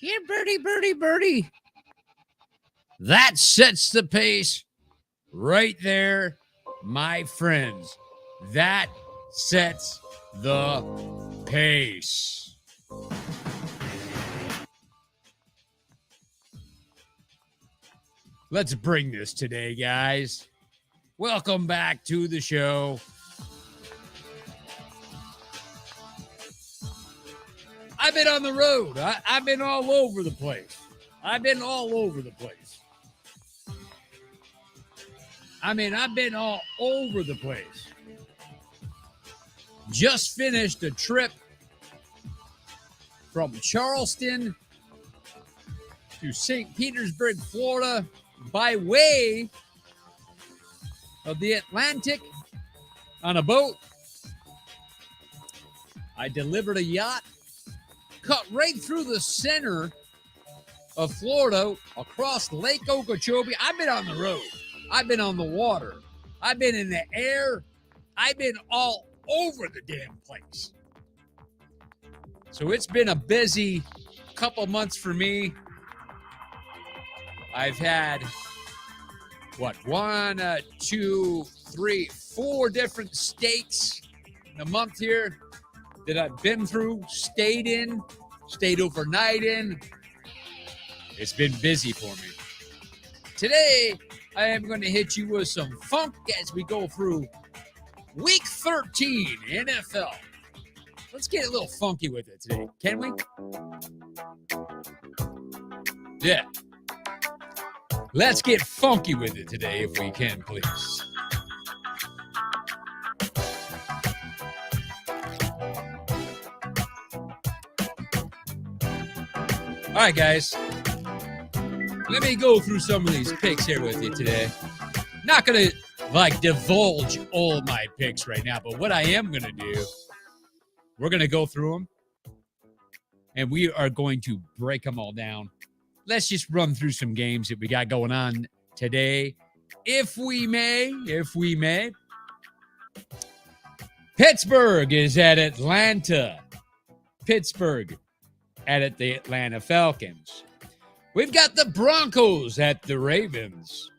Yeah, birdie, birdie, birdie. That sets the pace right there, my friends. That sets the pace. Let's bring this today, guys. Welcome back to the show. I've been on the road. I've been all over the place. I've been all over the place. I've been all over the place. Just finished a trip from Charleston to St. Petersburg, Florida, by way of the Atlantic on a boat. I delivered a yacht, cut right through the center of Florida, across Lake Okeechobee. I've been on the road. I've been on the water. I've been in the air. I've been all over the damn place. So it's been a busy couple months for me. I've had, 4 different states in a month here that I've been through, stayed overnight in. It's been busy for me. Today, I am going to hit you with some funk as we go through Week 13 NFL. Let's get a little funky with it today, can we? Yeah. Let's get funky with it today if we can, please. All right, guys. Let me go through some of these picks here with you today. Not going to, divulge all my picks right now, but what I am going to do, we're going to go through them, and we are going to break them all down. Let's just run through some games that we got going on today, if we may. Pittsburgh is at Atlanta. Pittsburgh at the Atlanta Falcons. We've got the Broncos at the Ravens.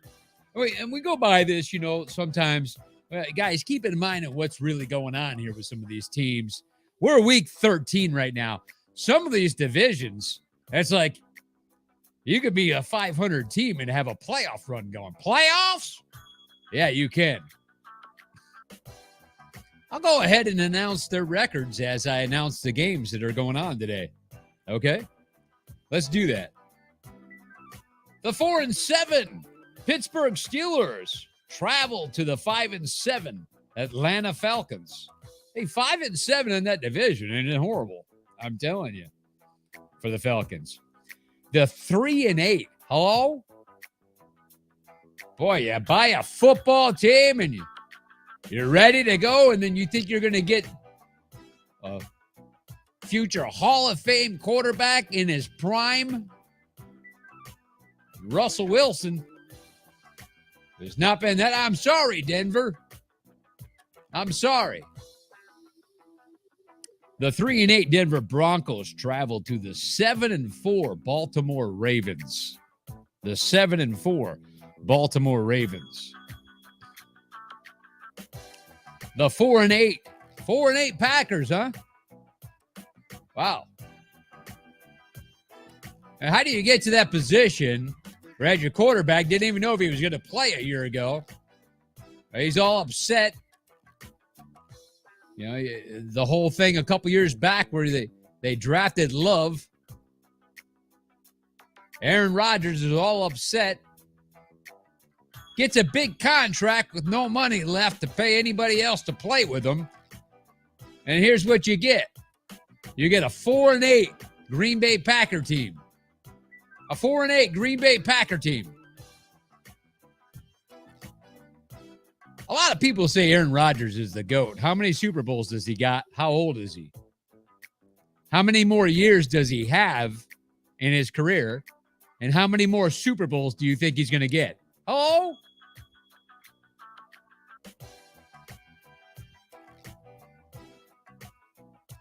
And we go by this, sometimes. Guys, keep in mind what's really going on here with some of these teams. We're week 13 right now. Some of these divisions, it's like you could be a 500 team and have a playoff run going. Playoffs? Yeah, you can. I'll go ahead and announce their records as I announce the games that are going on today. Okay? Let's do that. The 4-7 Pittsburgh Steelers travel to the 5-7 Atlanta Falcons. Hey, 5-7 in that division isn't horrible. I'm telling you, for the Falcons. The 3-8. Hello? Boy, you buy a football team and you're ready to go, and then you think you're going to get a future Hall of Fame quarterback in his prime. Russell Wilson. There's not been that. I'm sorry, Denver. I'm sorry. The 3-8 Denver Broncos travel to the 7-4 Baltimore Ravens. The 7-4 Baltimore Ravens. The 4-8 Packers, huh? Wow. Now, how do you get to that position where your quarterback didn't even know if he was going to play a year ago? He's all upset. The whole thing a couple years back where they drafted Love. Aaron Rodgers is all upset. Gets a big contract with no money left to pay anybody else to play with him. And here's what you get. You get a 4-8 Green Bay Packer team. A 4-8 Green Bay Packer team. A lot of people say Aaron Rodgers is the GOAT. How many Super Bowls does he got? How old is he? How many more years does he have in his career? And how many more Super Bowls do you think he's going to get? Hello?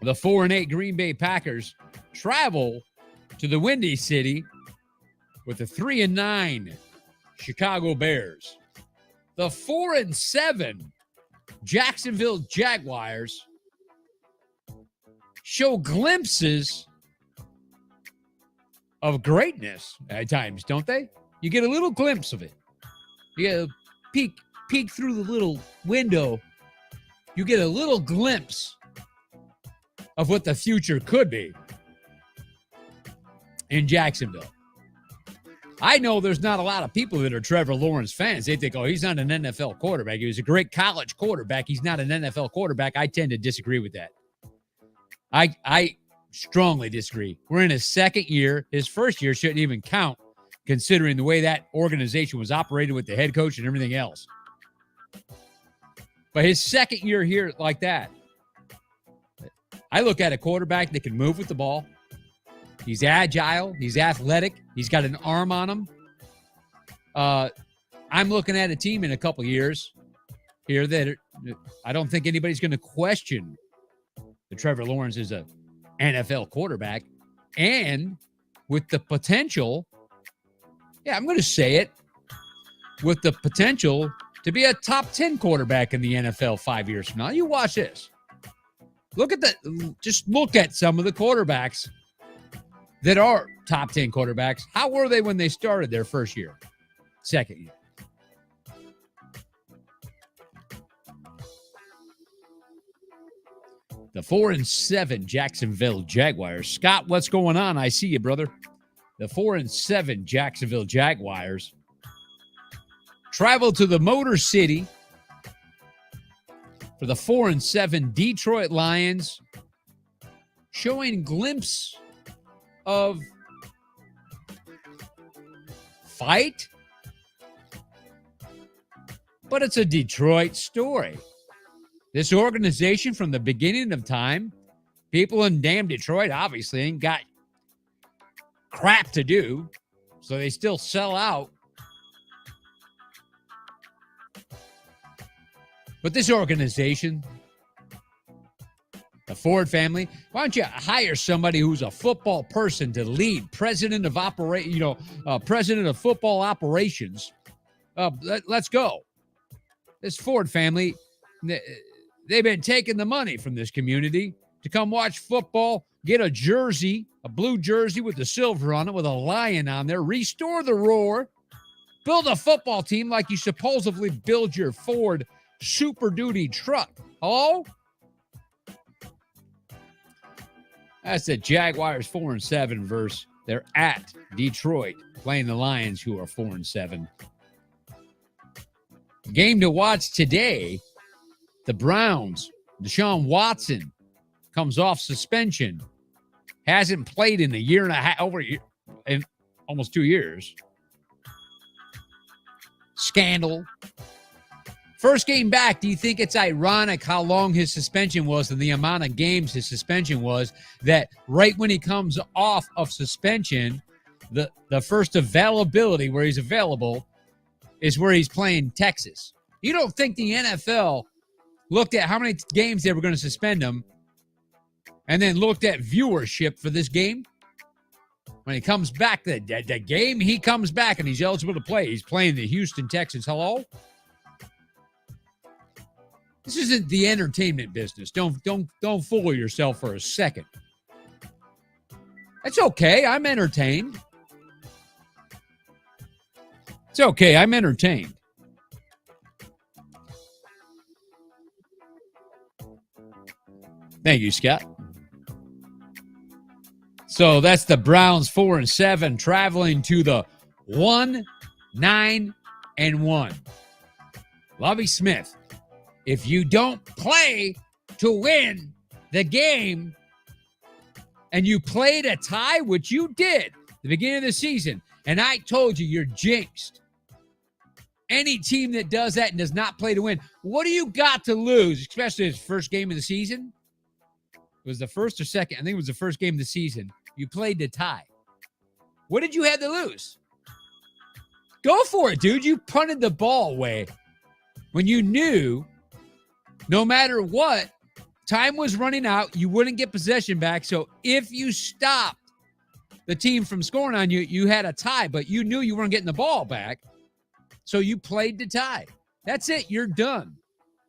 The 4-8 Green Bay Packers travel to the Windy City with the 3-9 Chicago Bears. The 4-7 Jacksonville Jaguars show glimpses of greatness at times, don't they? You get a little glimpse of it. You get a peek through the little window. You get a little glimpse of what the future could be in Jacksonville. I know there's not a lot of people that are Trevor Lawrence fans. They think, oh, he's not an NFL quarterback. He was a great college quarterback. He's not an NFL quarterback. I tend to disagree with that. I strongly disagree. We're in his second year. His first year shouldn't even count, considering the way that organization was operated with the head coach and everything else. But his second year here like that, I look at a quarterback that can move with the ball. He's agile. He's athletic. He's got an arm on him. I'm looking at a team in a couple years here that I don't think anybody's going to question that Trevor Lawrence is a NFL quarterback, and with the potential, I'm going to say it, with the potential to be a top 10 quarterback in the NFL 5 years from now. You watch this. Just look at some of the quarterbacks that are top 10 quarterbacks. How were they when they started their first year, second year? The 4-7 Jacksonville Jaguars. Scott, what's going on? I see you, brother. The 4-7 Jacksonville Jaguars travel to the Motor City for the 4-7 Detroit Lions, showing glimpse of fight, but it's a Detroit story. This organization, from the beginning of time, people in damn Detroit obviously ain't got crap to do, so they still sell out. But this organization, the Ford family, why don't you hire somebody who's a football person to lead, president of football operations? Let's go. This Ford family, they've been taking the money from this community to come watch football, get a jersey, a blue jersey with the silver on it, with a lion on there, restore the roar, build a football team like you supposedly build your Ford Super Duty truck. Hello? That's the Jaguars 4-7 versus they're at Detroit playing the Lions, who are 4-7. Game to watch today. The Browns, Deshaun Watson comes off suspension. Hasn't played in a year and a half, in almost 2 years. Scandal. First game back, do you think it's ironic how long his suspension was and the amount of games his suspension was, that right when he comes off of suspension, the first availability where he's available is where he's playing Texas? You don't think the NFL looked at how many games they were going to suspend him and then looked at viewership for this game? When he comes back, the game he comes back and he's eligible to play, he's playing the Houston Texans. Hello? This isn't the entertainment business. Don't fool yourself for a second. It's okay. I'm entertained. It's okay. I'm entertained. Thank you, Scott. So that's the Browns 4-7 traveling to the 1-9-1. Lovie Smith, if you don't play to win the game and you played a tie, which you did at the beginning of the season, and I told you you're jinxed. Any team that does that and does not play to win, what do you got to lose, especially his first game of the season? It was the first or second. I think it was the first game of the season. You played to tie. What did you have to lose? Go for it, dude. You punted the ball away when you knew no matter what, time was running out. You wouldn't get possession back. So if you stopped the team from scoring on you, you had a tie, but you knew you weren't getting the ball back, so you played to tie. That's it. You're done.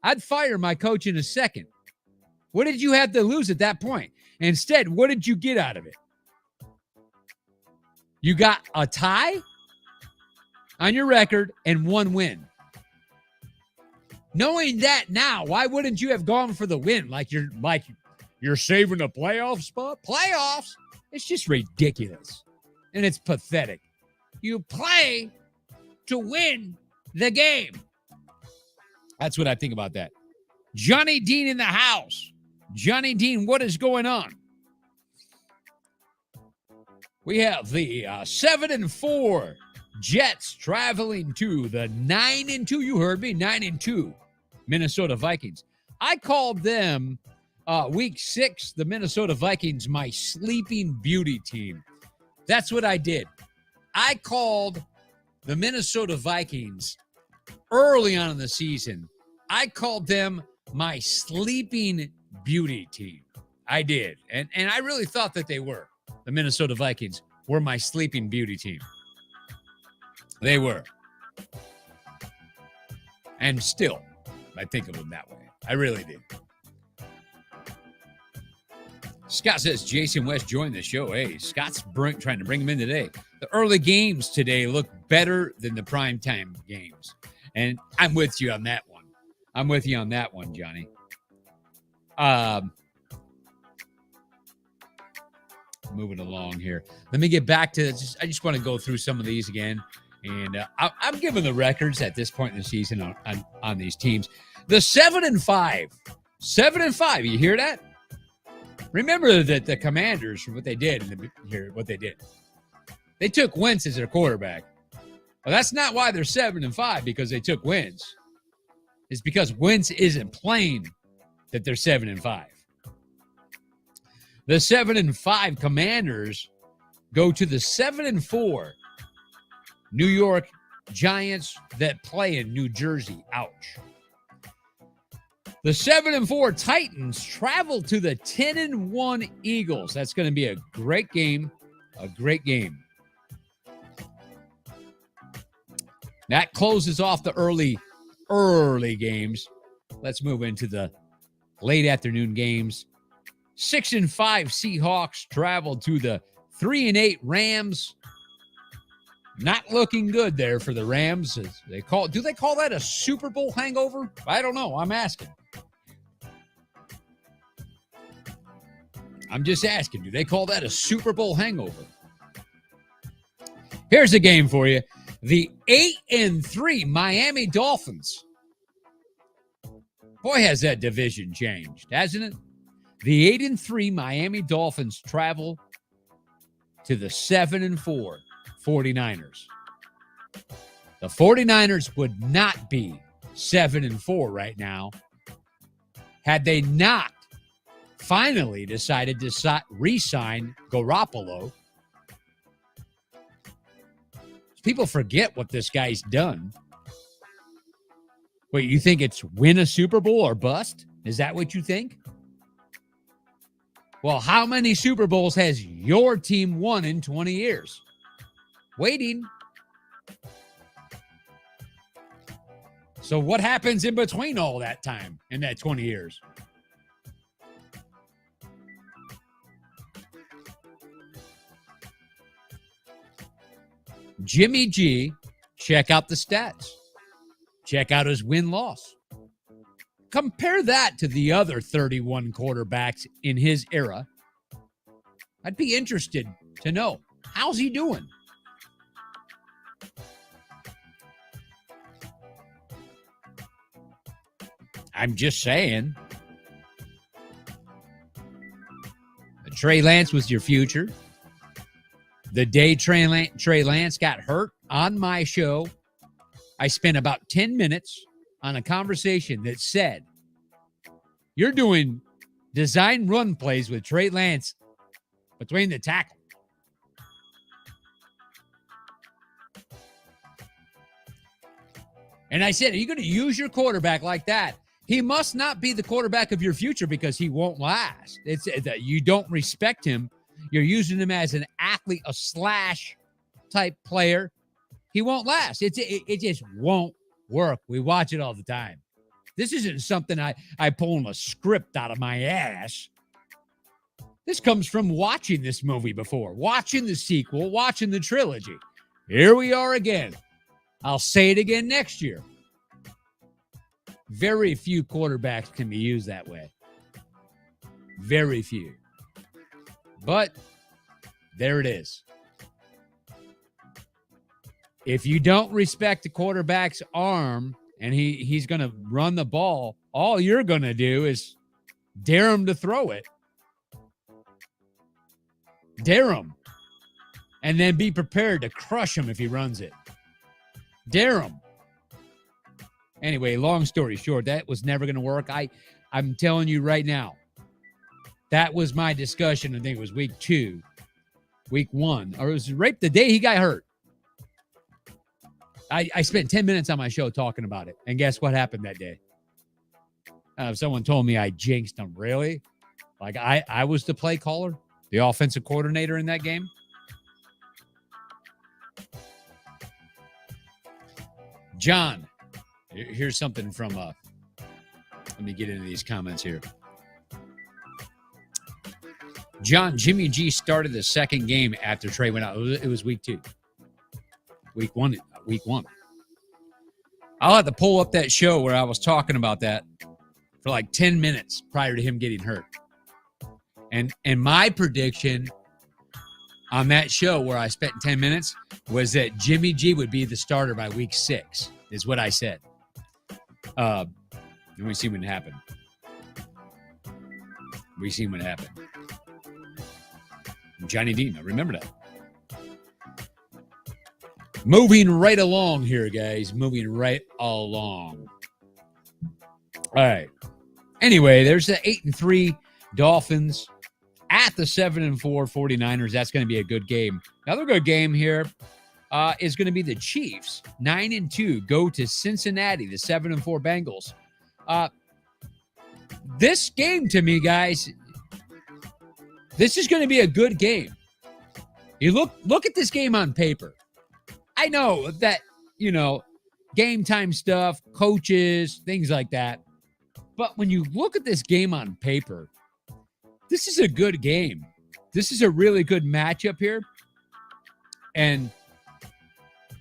I'd fire my coach in a second. What did you have to lose at that point? Instead, what did you get out of it? You got a tie on your record and 1 win. Knowing that now, why wouldn't you have gone for the win? Like you're saving a playoff spot? Playoffs? It's just ridiculous. And it's pathetic. You play to win the game. That's what I think about that. Johnny Dean in the house. Johnny Dean, what is going on? We have the 7-4 Jets traveling to the 9-2. You heard me, 9-2 Minnesota Vikings. I called them week 6, the Minnesota Vikings, my sleeping beauty team. That's what I did. I called the Minnesota Vikings early on in the season. I called them my sleeping beauty team. I did. And I really thought that they were. The Minnesota Vikings were my sleeping beauty team. They were. And still, I think of them that way. I really did. Scott says Jason West joined the show. Hey, Scott's trying to bring him in today. The early games today look better than the primetime games. And I'm with you on that one. I'm with you on that one, Johnny. Moving along here. Let me get back to I just want to go through some of these again. And I'm giving the records at this point in the season on these teams. The 7-5. 7-5. You hear that? Remember that the Commanders, what they did, they took Wentz as their quarterback. Well, that's not why they're 7-5, because they took Wentz. It's because Wentz isn't playing that they're 7-5. The 7-5 Commanders go to the 7-4 New York Giants that play in New Jersey. Ouch. The 7-4 Titans travel to the 10-1 Eagles. That's going to be a great game. A great game. That closes off the early games. Let's move into the late afternoon games. 6-5 Seahawks travel to the 3-8 Rams. Not looking good there for the Rams. Do they call that a Super Bowl hangover? I don't know. I'm asking. I'm just asking. Do they call that a Super Bowl hangover? Here's a game for you. The 8-3 Miami Dolphins. Boy, has that division changed, hasn't it? The 8-3 Miami Dolphins travel to the 7-4 49ers. The 49ers would not be 7-4 right now had they not finally decided to re-sign Garoppolo. People forget what this guy's done. Wait, you think it's win a Super Bowl or bust? Is that what you think? Well, how many Super Bowls has your team won in 20 years? Waiting. So what happens in between all that time in that 20 years? Jimmy G, check out the stats. Check out his win-loss. Compare that to the other 31 quarterbacks in his era. I'd be interested to know, how's he doing? I'm just saying. Trey Lance was your future. The day Trey Lance got hurt on my show, I spent about 10 minutes on a conversation that said, you're doing design run plays with Trey Lance between the tackle. And I said, are you going to use your quarterback like that? He must not be the quarterback of your future because he won't last. It's that you don't respect him. You're using him as an athlete. strictly a slash type player, he won't last. It just won't work. We watch it all the time. This isn't something I pull a script out of my ass. This comes from watching this movie before, watching the sequel, watching the trilogy. Here we are again. I'll say it again next year. Very few quarterbacks can be used that way. Very few. But there it is. If you don't respect the quarterback's arm and he's going to run the ball, all you're going to do is dare him to throw it. Dare him. And then be prepared to crush him if he runs it. Dare him. Anyway, long story short, that was never going to work. I'm telling you right now, that was my discussion. I think it was week 1, or it was right the day he got hurt. I spent 10 minutes on my show talking about it. And guess what happened that day? Someone told me I jinxed him. Really? Like I was the play caller, the offensive coordinator in that game? John, here's something from, let me get into these comments here. John, Jimmy G started the second game after Trey went out. It was week 2. Week one. I'll have to pull up that show where I was talking about that for like 10 minutes prior to him getting hurt. And my prediction on that show where I spent 10 minutes was that Jimmy G would be the starter by week 6, is what I said. And we see what happened. Johnny Dean, I remember that. Moving right along here, guys. Moving right along. All right. Anyway, there's the 8-3 Dolphins at the 7-4 49ers. That's going to be a good game. Another good game here is going to be the Chiefs. 9-2 go to Cincinnati, the 7-4 Bengals. This game to me, guys, this is going to be a good game. You look at this game on paper. I know that, game time stuff, coaches, things like that. But when you look at this game on paper, this is a good game. This is a really good matchup here. And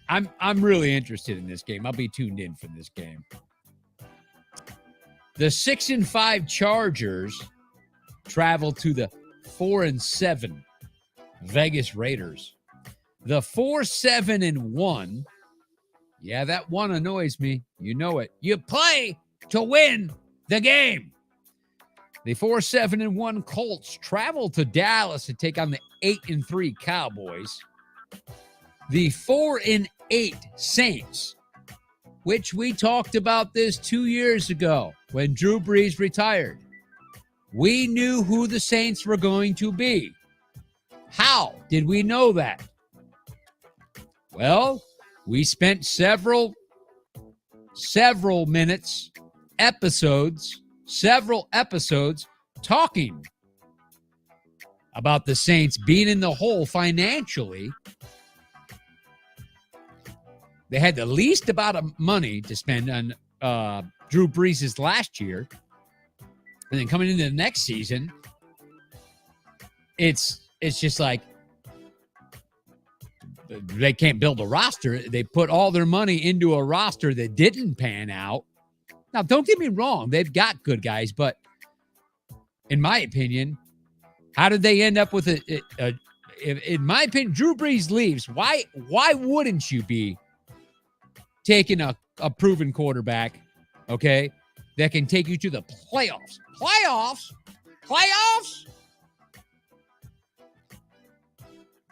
I'm really interested in this game. I'll be tuned in for this game. The 6-5 Chargers travel to the 4-7 Vegas Raiders. The 4-7-1. Yeah, that one annoys me. You know it. You play to win the game. The 4-7-1 Colts travel to Dallas to take on the 8-3 Cowboys. The 4-8 Saints, which we talked about this 2 years ago when Drew Brees retired. We knew who the Saints were going to be. How did we know that? Well, we spent several episodes talking about the Saints being in the hole financially. They had the least amount of money to spend on Drew Brees' last year. And then coming into the next season, it's just like they can't build a roster. They put all their money into a roster that didn't pan out. Now, don't get me wrong. They've got good guys, but in my opinion, how did they end up with in my opinion, Drew Brees leaves. Why wouldn't you be taking a proven quarterback, okay, that can take you to the playoffs? Playoffs?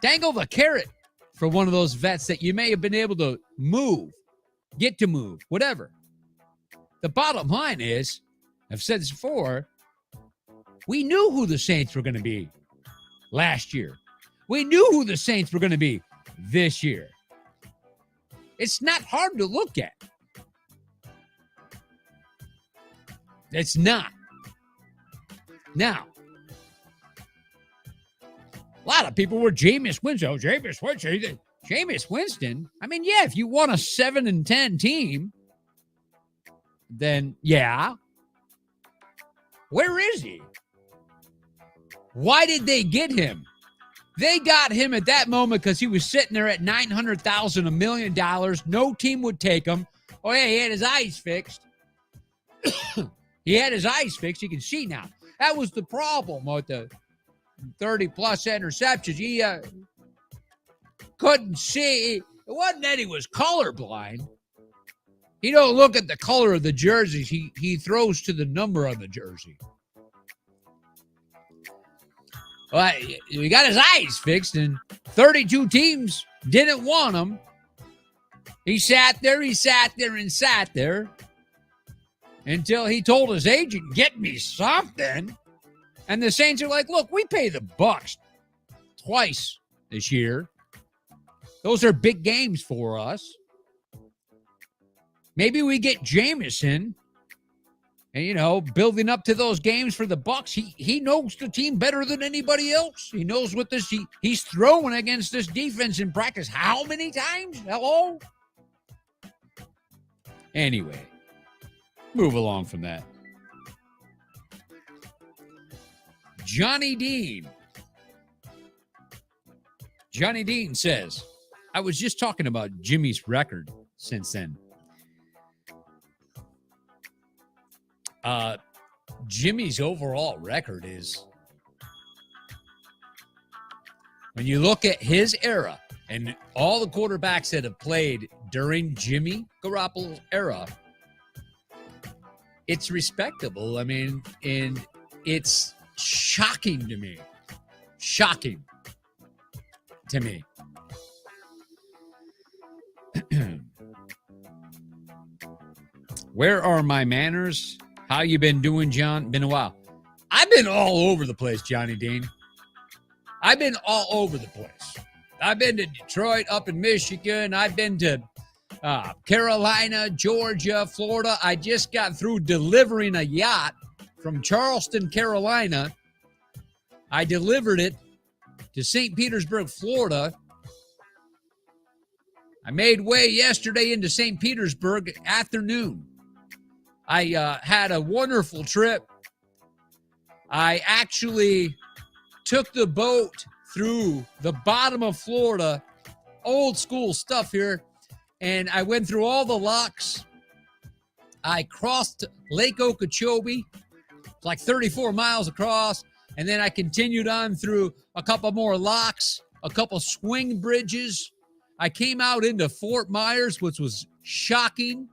Dangle the carrot for one of those vets that you may have been able to get to move, whatever. The bottom line is, I've said this before, we knew who the Saints were going to be last year. We knew who the Saints were going to be this year. It's not hard to look at. It's not. Now, A lot of people were Jameis Winston. Oh, Jameis Winston. Jameis Winston? I mean, yeah, if you want a 7-10 team, then yeah. Where is he? Why did they get him? They got him at that moment because he was sitting there at $900,000, $1 million. No team would take him. Oh, yeah, he had his eyes fixed. He had his eyes fixed. He can see now. That was the problem with the 30-plus interceptions. He couldn't see. It wasn't that he was colorblind. He don't look at the color of the jerseys. He throws to the number on the jersey. Well, he got his eyes fixed, and 32 teams didn't want him. He sat there until he told his agent, get me something. And the Saints are like, look, we pay the Bucs twice this year. Those are big games for us. Maybe we get Jameson. And, building up to those games for the Bucs, he knows the team better than anybody else. He knows what he's throwing against this defense in practice. How many times? Hello? Anyway, move along from that. Johnny Dean. Johnny Dean says, I was just talking about Jimmy's record since then. Jimmy's overall record is, when you look at his era and all the quarterbacks that have played during Jimmy Garoppolo's era, it's respectable. I mean, and it's shocking to me. Shocking to me. Where are my manners? How you been doing, John? Been a while. I've been all over the place, Johnny Dean. I've been all over the place. I've been to Detroit, up in Michigan. I've been to Carolina, Georgia, Florida. I just got through delivering a yacht from Charleston, Carolina. I delivered it to St. Petersburg, Florida. I made way yesterday into St. Petersburg afternoon. I had a wonderful trip. I actually took the boat through the bottom of Florida, old school stuff here, and I went through all the locks. I crossed Lake Okeechobee, like 34 miles across, and then I continued on through a couple more locks, a couple swing bridges. I came out into Fort Myers, which was shocking.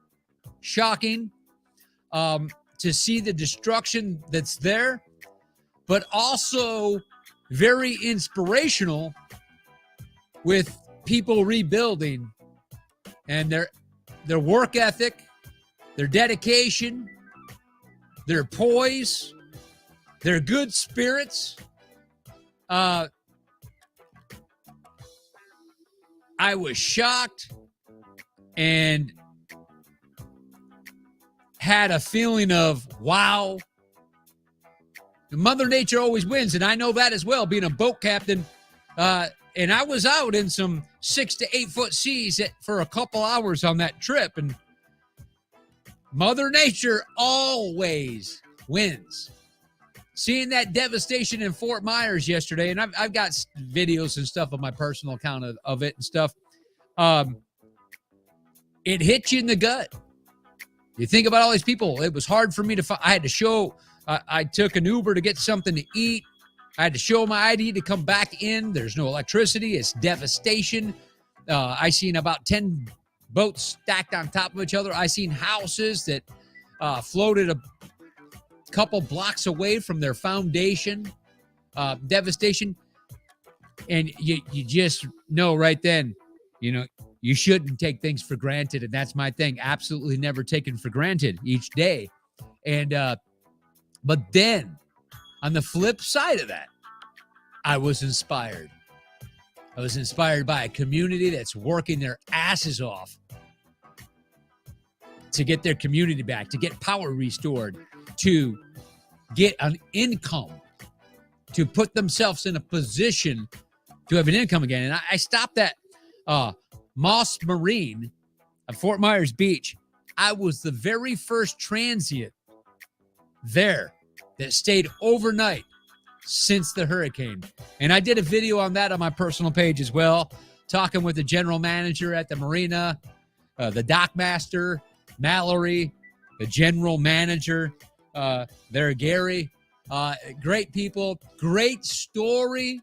To see the destruction that's there, but also very inspirational with people rebuilding and their work ethic, their dedication, their poise, their good spirits. I was shocked and had a feeling of, wow, Mother Nature always wins, and I know that as well, being a boat captain. And I was out in some 6 to 8 foot seas for a couple hours on that trip, and Mother Nature always wins. Seeing that devastation in Fort Myers yesterday, and I've got videos and stuff on my personal account of it and stuff, it hit you in the gut. You think about all these people. It was hard for me to find. I had to show. I took an Uber to get something to eat. I had to show my ID to come back in. There's no electricity. It's devastation. I seen about 10 boats stacked on top of each other. I seen houses that floated a couple blocks away from their foundation. Devastation. And you just know right then, you shouldn't take things for granted. And that's my thing. Absolutely never taken for granted each day. And, but then on the flip side of that, I was inspired. I was inspired by a community that's working their asses off to get their community back, to get power restored, to get an income to put themselves in a position to have an income again. And I stopped at Moss Marine at Fort Myers Beach. I was the very first transient there that stayed overnight since the hurricane. And I did a video on that on my personal page as well, talking with the general manager at the marina, the dock master, Mallory, the general manager there, Gary. Great people, great story.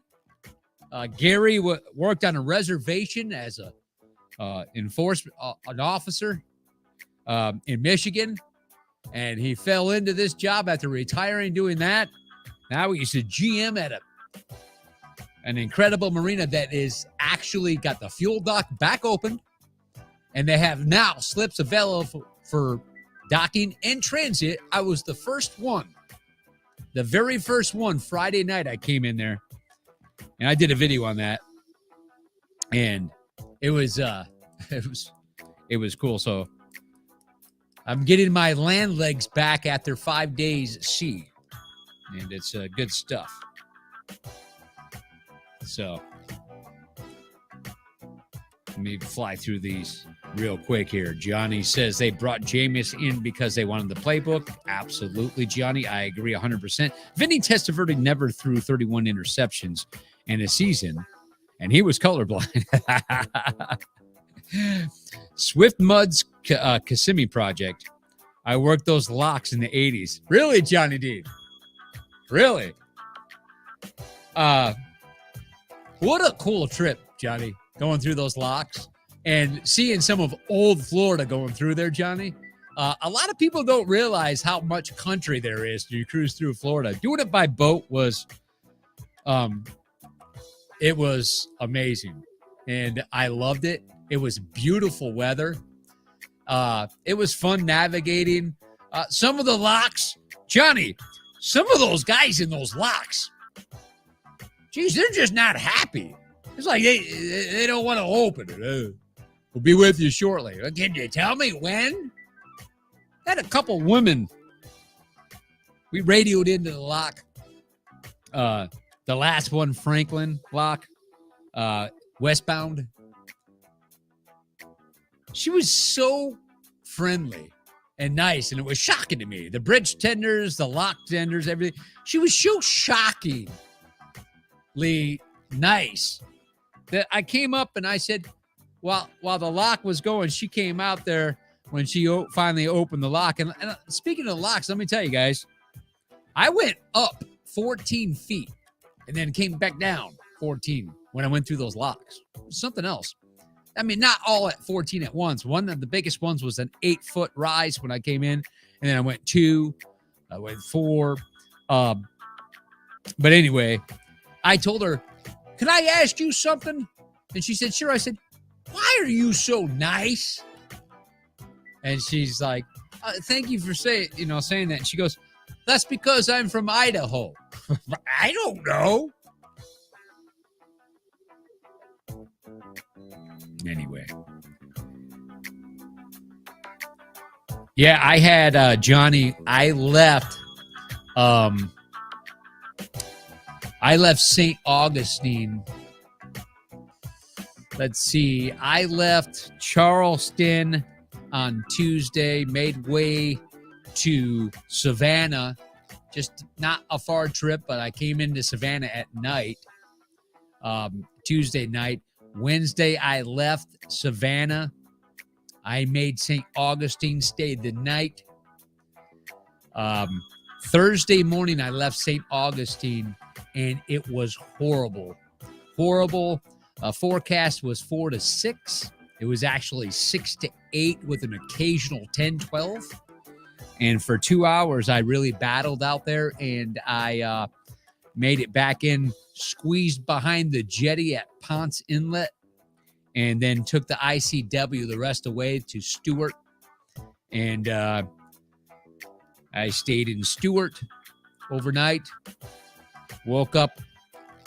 Gary worked on a reservation as a enforcement an officer in Michigan, and he fell into this job after retiring doing that. Now he's a GM at an incredible marina that is actually got the fuel dock back open, and they have now slips available for docking and transit. I was the first one, the very first one. Friday night I came in there, and I did a video on that, and it was cool. So I'm getting my land legs back after 5 days at sea. And it's good stuff. So let me fly through these real quick here. Johnny says they brought Jameis in because they wanted the playbook. Absolutely, Johnny. I agree 100%. Vinny Testaverde never threw 31 interceptions in a season, and he was colorblind. Swift Mud's Kissimmee project. I worked those locks in the 80s. Really, Johnny D? Really? What a cool trip, Johnny, going through those locks and seeing some of old Florida going through there, Johnny. A lot of people don't realize how much country there is to cruise through Florida. Doing it by boat was it was amazing, and I loved it. It was beautiful weather. It was fun navigating some of the locks. Johnny, some of those guys in those locks, geez, they're just not happy. It's like they don't want to open it. We'll be with you shortly. Can you tell me when? Had a couple women. We radioed into the lock. The last one, Franklin lock, westbound. She was so friendly and nice, and it was shocking to me. The bridge tenders, the lock tenders, everything. She was so shockingly nice that I came up and I said, while the lock was going, she came out there when she finally opened the lock. And speaking of locks, let me tell you guys, I went up 14 feet and then came back down 14 when I went through those locks. It was something else. I mean, not all at 14 at once. One of the biggest ones was an 8-foot rise when I came in. And then I went 2, I went 4. But anyway, I told her, can I ask you something? And she said, sure. I said, why are you so nice? And she's like, thank you for saying that. And she goes, that's because I'm from Idaho. I don't know. Anyway. Yeah, I had Johnny. I left St. Augustine. Let's see. I left Charleston on Tuesday, made way to Savannah. Just not a far trip, but I came into Savannah at night, Tuesday night. Wednesday, I left Savannah. I made St. Augustine, stayed the night. Thursday morning, I left St. Augustine, and it was horrible. Horrible. Forecast was 4 to 6. It was actually 6 to 8 with an occasional 10, 12. And for 2 hours, I really battled out there, and I made it back in, squeezed behind the jetty at Ponce Inlet, and then took the ICW the rest of the way to Stewart. And I stayed in Stewart overnight, woke up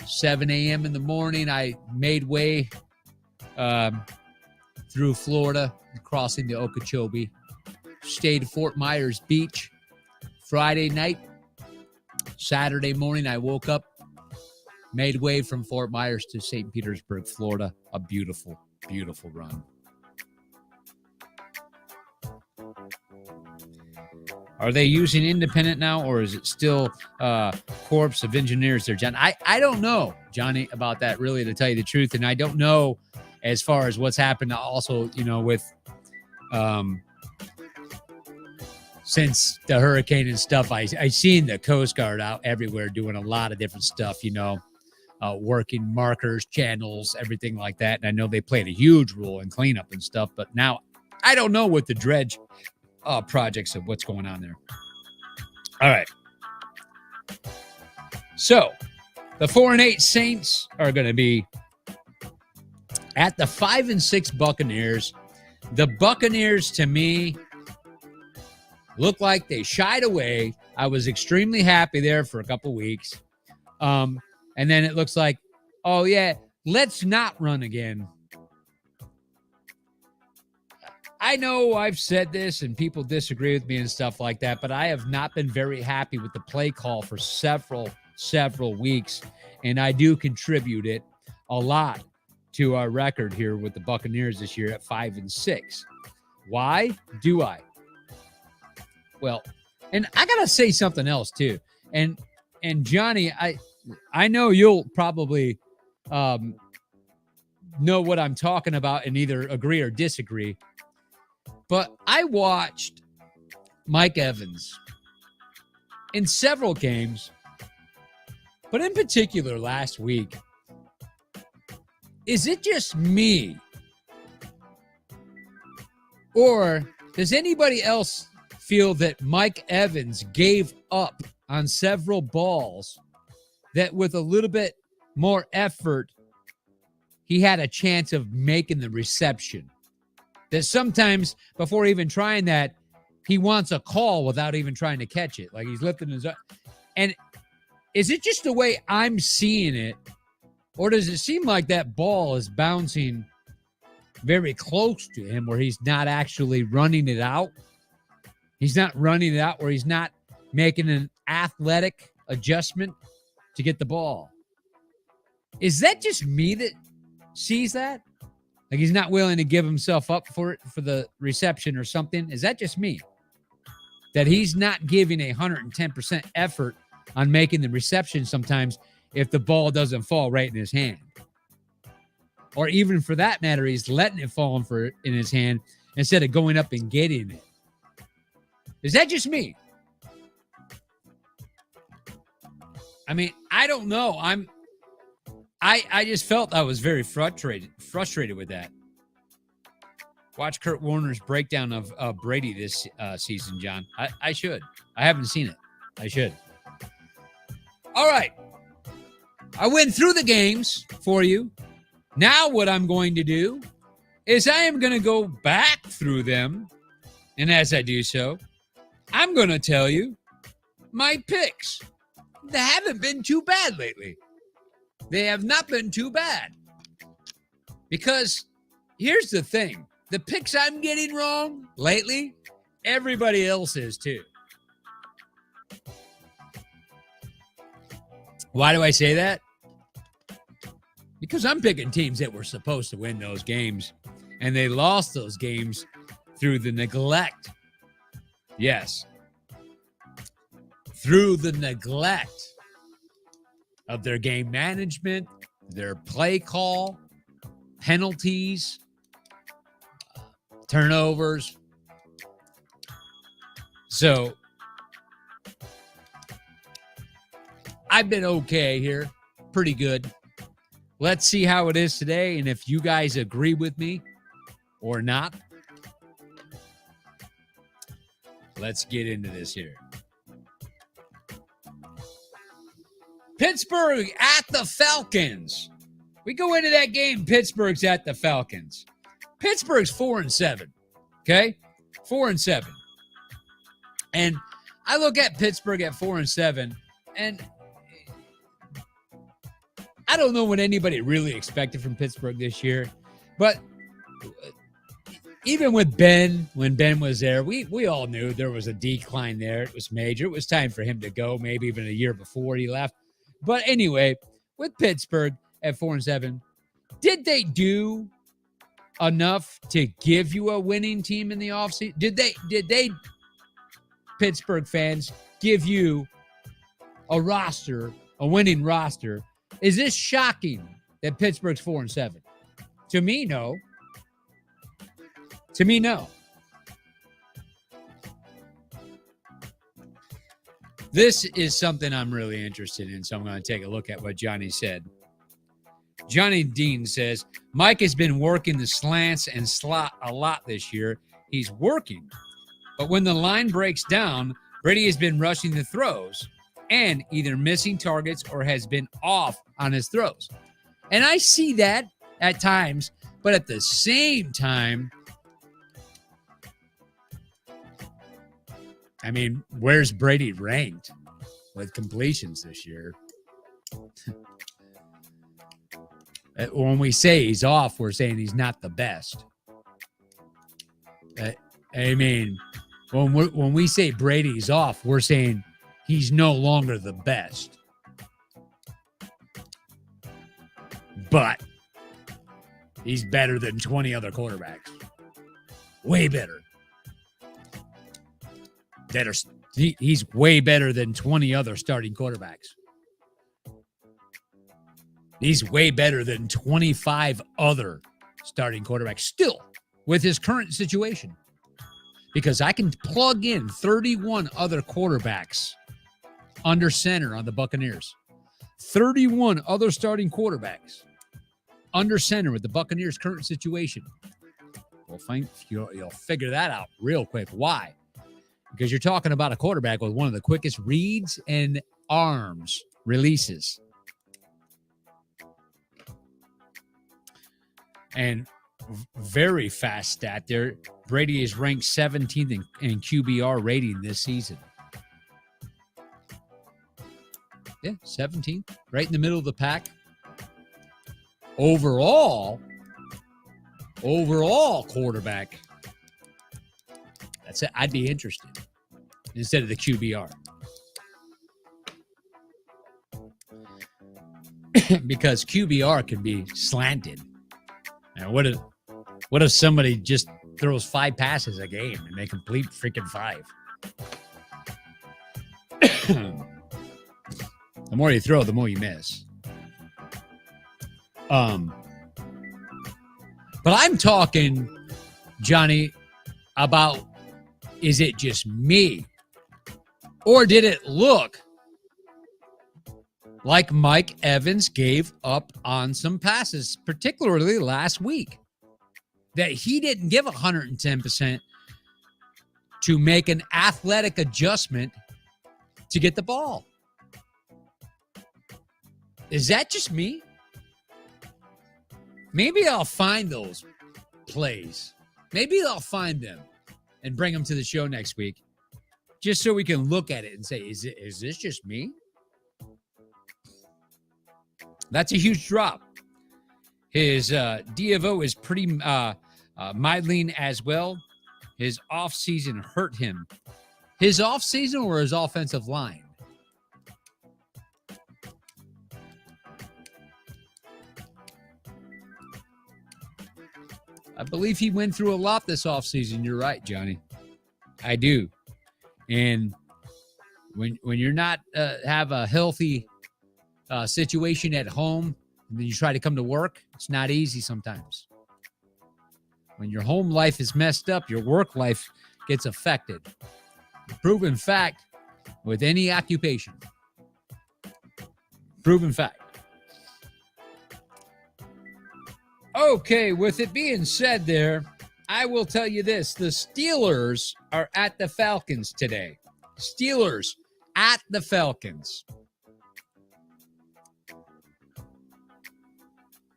7 a.m. in the morning. I made way through Florida, crossing the Okeechobee. Stayed at Fort Myers Beach Friday night. Saturday morning, I woke up made way from Fort Myers to St. Petersburg, Florida. A beautiful, beautiful run. Are they using independent now, or is it still Corps of Engineers there, John? I don't know, Johnny, about that, really, to tell you the truth. And I don't know as far as what's happened also, with since the hurricane and stuff. I seen the Coast Guard out everywhere doing a lot of different stuff, working markers, channels, everything like that. And I know they played a huge role in cleanup and stuff. But now I don't know what the dredge projects of what's going on there. All right. So the 4-8 Saints are going to be at the 5-6 Buccaneers. The Buccaneers, to me, look like they shied away. I was extremely happy there for a couple weeks. And then it looks like, oh yeah, let's not run again. I know I've said this and people disagree with me and stuff like that, but I have not been very happy with the play call for several weeks. And I do contribute it a lot to our record here with the Buccaneers this year at 5-6. Why do I? Well, and I got to say something else too. And Johnny, I know you'll probably know what I'm talking about and either agree or disagree. But I watched Mike Evans in several games, but in particular last week. Is it just me? Or does anybody else feel that Mike Evans gave up on several balls that with a little bit more effort, he had a chance of making the reception? That sometimes before even trying that, he wants a call without even trying to catch it. Like he's lifting his up. And is it just the way I'm seeing it? Or does it seem like that ball is bouncing very close to him where he's not actually running it out? He's not running it out where he's not making an athletic adjustment to get the ball. Is that just me that sees that? Like he's not willing to give himself up for it, for the reception or something? Is that just me? That he's not giving 110% effort on making the reception sometimes if the ball doesn't fall right in his hand? Or even for that matter, he's letting it fall in his hand instead of going up and getting it. Is that just me? I mean, I don't know. I just felt I was very frustrated with that. Watch Kurt Warner's breakdown of Brady this season, John. I should. I haven't seen it. I should. All right. I went through the games for you. Now what I'm going to do is I am going to go back through them. And as I do so, I'm going to tell you my picks. They haven't been too bad lately. They have not been too bad. Because here's the thing. The picks I'm getting wrong lately, everybody else is too. Why do I say that? Because I'm picking teams that were supposed to win those games, and they lost those games through the neglect. Yes. Through the neglect of their game management, their play call, penalties, turnovers. So I've been okay here, pretty good. Let's see how it is today, and if you guys agree with me or not. Let's get into this here. Pittsburgh at the Falcons. We go into that game. Pittsburgh's at the Falcons. Pittsburgh's 4-7. Okay? 4-7. And I look at Pittsburgh at 4-7, and I don't know what anybody really expected from Pittsburgh this year. But even with Ben, when Ben was there, we all knew there was a decline there. It was major. It was time for him to go, maybe even a year before he left. But anyway, with Pittsburgh at 4-7. Did they do enough to give you a winning team in the offseason? Did they Pittsburgh fans give you a winning roster? Is this shocking that Pittsburgh's 4-7? To me, no. To me, no. This is something I'm really interested in, so I'm going to take a look at what Johnny said. Johnny Dean says, Mike has been working the slants and slot a lot this year. He's working. But when the line breaks down, Brady has been rushing the throws and either missing targets or has been off on his throws. And I see that at times, but at the same time, I mean, where's Brady ranked with completions this year? When we say he's off, we're saying he's not the best. I mean, when we say Brady's off, we're saying he's no longer the best. But he's better than 20 other quarterbacks. Way better. He's way better than 20 other starting quarterbacks. He's way better than 25 other starting quarterbacks still with his current situation. Because I can plug in 31 other quarterbacks under center on the Buccaneers. 31 other starting quarterbacks under center with the Buccaneers' current situation. You'll figure that out real quick. Why? Because you're talking about a quarterback with one of the quickest reads and arms releases. And very fast stat there. Brady is ranked 17th in QBR rating this season. Yeah, 17th. Right in the middle of the pack. Overall quarterback. That's it. I'd be interested instead of the QBR. Because QBR can be slanted. Now, what if somebody just throws 5 passes a game and they complete freaking 5? The more you throw, the more you miss. But I'm talking, Johnny, about, is it just me? Or did it look like Mike Evans gave up on some passes, particularly last week, that he didn't give 110% to make an athletic adjustment to get the ball? Is that just me? Maybe I'll find those plays. Maybe I'll find them and bring them to the show next week, just so we can look at it and say, is this just me? That's a huge drop. His D of O is pretty middling as well. His offseason hurt him. His offseason or his offensive line? I believe he went through a lot this offseason. You're right, Johnny. I do. And when you're not have a healthy situation at home, and then you try to come to work, it's not easy sometimes. When your home life is messed up, your work life gets affected. Proven fact with any occupation. Proven fact. Okay, with it being said there, I will tell you this. The Steelers are at the Falcons today. Steelers at the Falcons.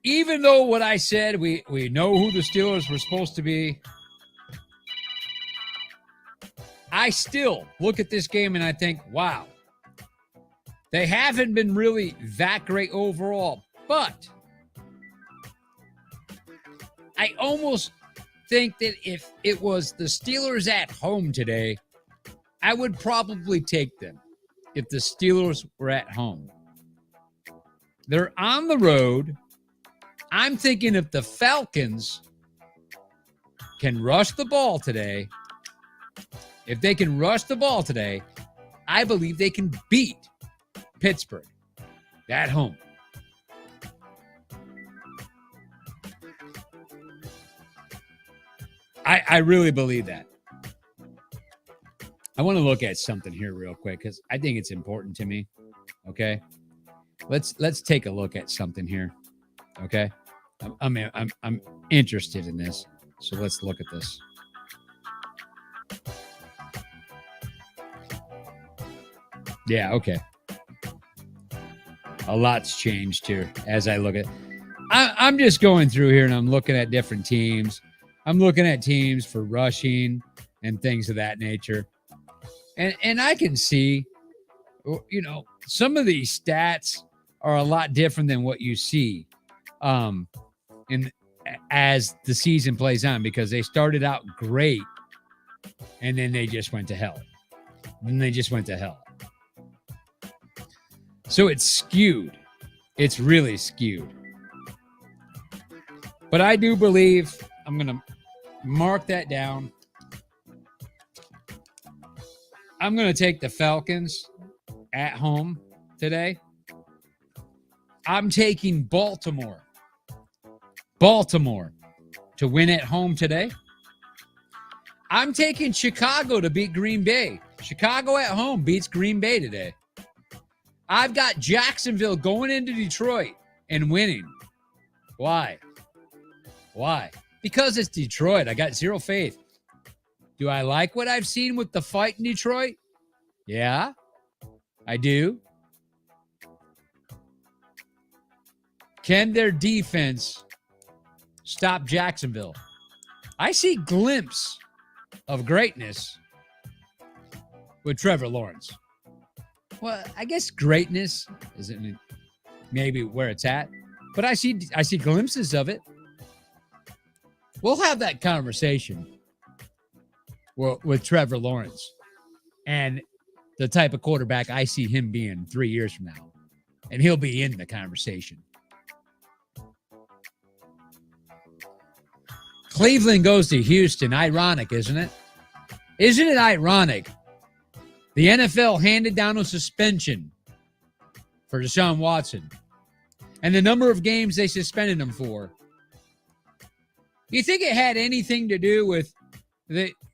Even though what I said, we know who the Steelers were supposed to be, I still look at this game and I think, wow, they haven't been really that great overall. But I almost think that if it was the Steelers at home today, I would probably take them if the Steelers were at home. They're on the road. I'm thinking if the Falcons can rush the ball today, I believe they can beat Pittsburgh at home. I really believe that. I want to look at something here real quick because I think it's important to me. Okay, let's take a look at something here. Okay, I'm interested in this, so let's look at this. Yeah, okay. A lot's changed here as I look at. I'm just going through here and I'm looking at different teams. I'm looking at teams for rushing and things of that nature. And I can see, some of these stats are a lot different than what you see as the season plays on, because they started out great and then they just went to hell. So it's skewed. It's really skewed. But I do believe, I'm going to mark that down. I'm going to take the Falcons at home today. I'm taking Baltimore to win at home today. I'm taking Chicago to beat Green Bay. Chicago at home beats Green Bay today. I've got Jacksonville going into Detroit and winning. Why? Because it's Detroit. I got zero faith. Do I like what I've seen with the fight in Detroit? Yeah, I do. Can their defense stop Jacksonville? I see glimpse of greatness with Trevor Lawrence. Well, I guess greatness isn't maybe where it's at, but I see glimpses of it. We'll have that conversation with Trevor Lawrence and the type of quarterback I see him being 3 years from now. And he'll be in the conversation. Cleveland goes to Houston. Ironic, isn't it? Isn't it ironic? The NFL handed down a suspension for Deshaun Watson. And the number of games they suspended him for. Do you think it had anything to do with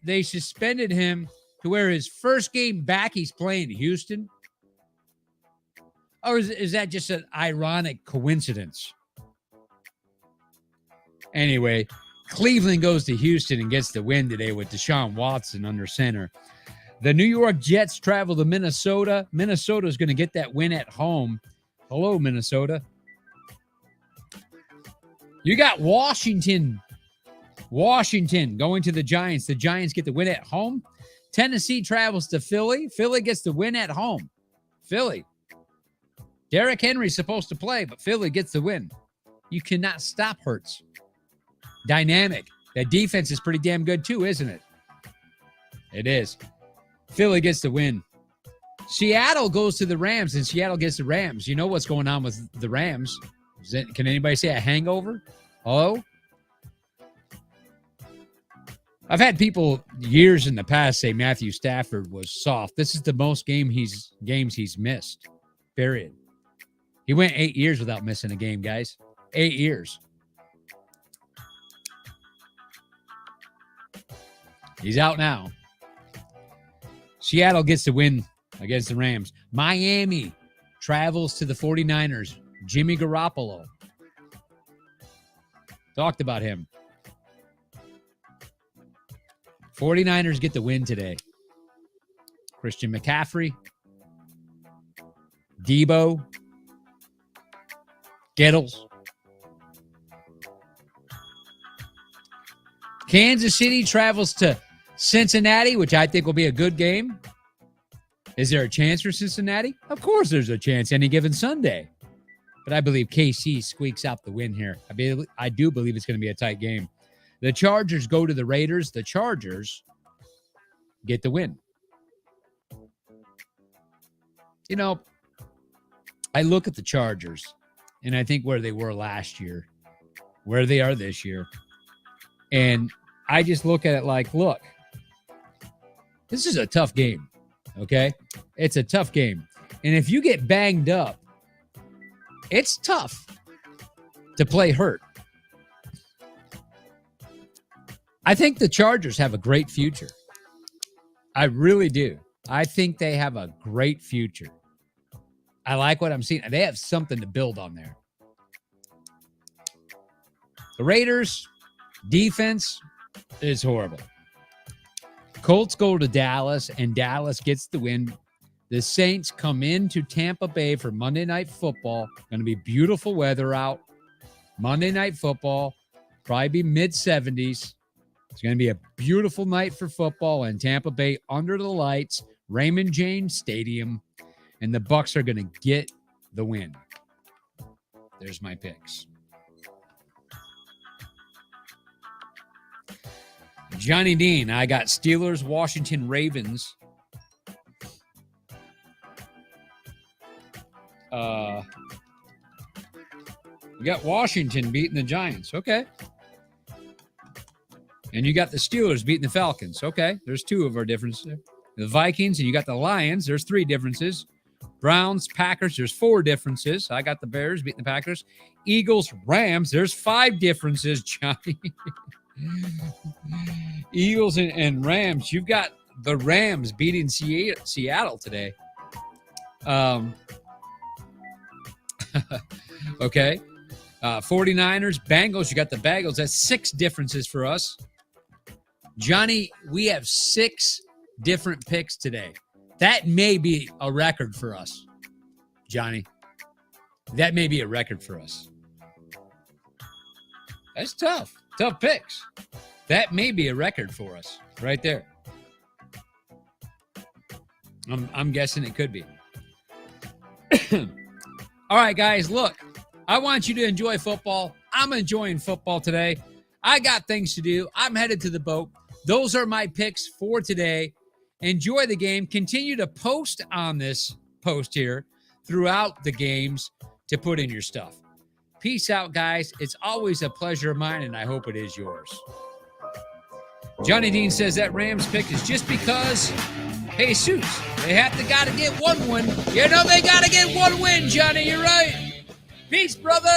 they suspended him to where his first game back he's playing Houston? Or is that just an ironic coincidence? Anyway, Cleveland goes to Houston and gets the win today with Deshaun Watson under center. The New York Jets travel to Minnesota. Minnesota is going to get that win at home. Hello, Minnesota. You got Washington going to the Giants. The Giants get the win at home. Tennessee travels to Philly. Philly gets the win at home. Philly. Derrick Henry's supposed to play, but Philly gets the win. You cannot stop Hurts. Dynamic. That defense is pretty damn good too, isn't it? It is. Philly gets the win. Seattle goes to the Rams, and Seattle gets the Rams. You know what's going on with the Rams. Can anybody say a hangover? Hello? I've had people years in the past say Matthew Stafford was soft. This is the most games he's missed, period. He went 8 years without missing a game, guys. 8 years. He's out now. Seattle gets the win against the Rams. Miami travels to the 49ers. Jimmy Garoppolo. Talked about him. 49ers get the win today. Christian McCaffrey. Debo. Gittles. Kansas City travels to Cincinnati, which I think will be a good game. Is there a chance for Cincinnati? Of course there's a chance any given Sunday. But I believe KC squeaks out the win here. I do believe it's going to be a tight game. The Chargers go to the Raiders. The Chargers get the win. You know, I look at the Chargers, and I think where they were last year, where they are this year. And I just look at it like, look, this is a tough game, okay? It's a tough game. And if you get banged up, it's tough to play hurt. I think the Chargers have a great future. I really do. I think they have a great future. I like what I'm seeing. They have something to build on there. The Raiders' defense is horrible. Colts go to Dallas, and Dallas gets the win. The Saints come into Tampa Bay for Monday Night Football. Going to be beautiful weather out. Monday Night Football, probably be mid-70s. It's going to be a beautiful night for football in Tampa Bay under the lights, Raymond James Stadium, and the Bucs are going to get the win. There's my picks. Johnny Dean, I got Steelers, Washington, Ravens. We got Washington beating the Giants. Okay. And you got the Steelers beating the Falcons. Okay. There's two of our differences. The Vikings, and you got the Lions. There's three differences. Browns, Packers, there's four differences. I got the Bears beating the Packers. Eagles, Rams, there's five differences, Johnny. Eagles and Rams. You've got the Rams beating Seattle today. Okay. 49ers, Bengals. You got the Bengals. That's six differences for us. Johnny, we have six different picks today. That may be a record for us, Johnny. That may be a record for us. That's tough. Tough picks. That may be a record for us right there. I'm guessing it could be. All right, guys, look. I want you to enjoy football. I'm enjoying football today. I got things to do. I'm headed to the boat. Those are my picks for today. Enjoy the game. Continue to post on this post here throughout the games to put in your stuff. Peace out, guys. It's always a pleasure of mine, and I hope it is yours. Johnny Dean says that Rams pick is just because, Jesus, they got to get one win. You know they got to get one win, Johnny. You're right. Peace, brother.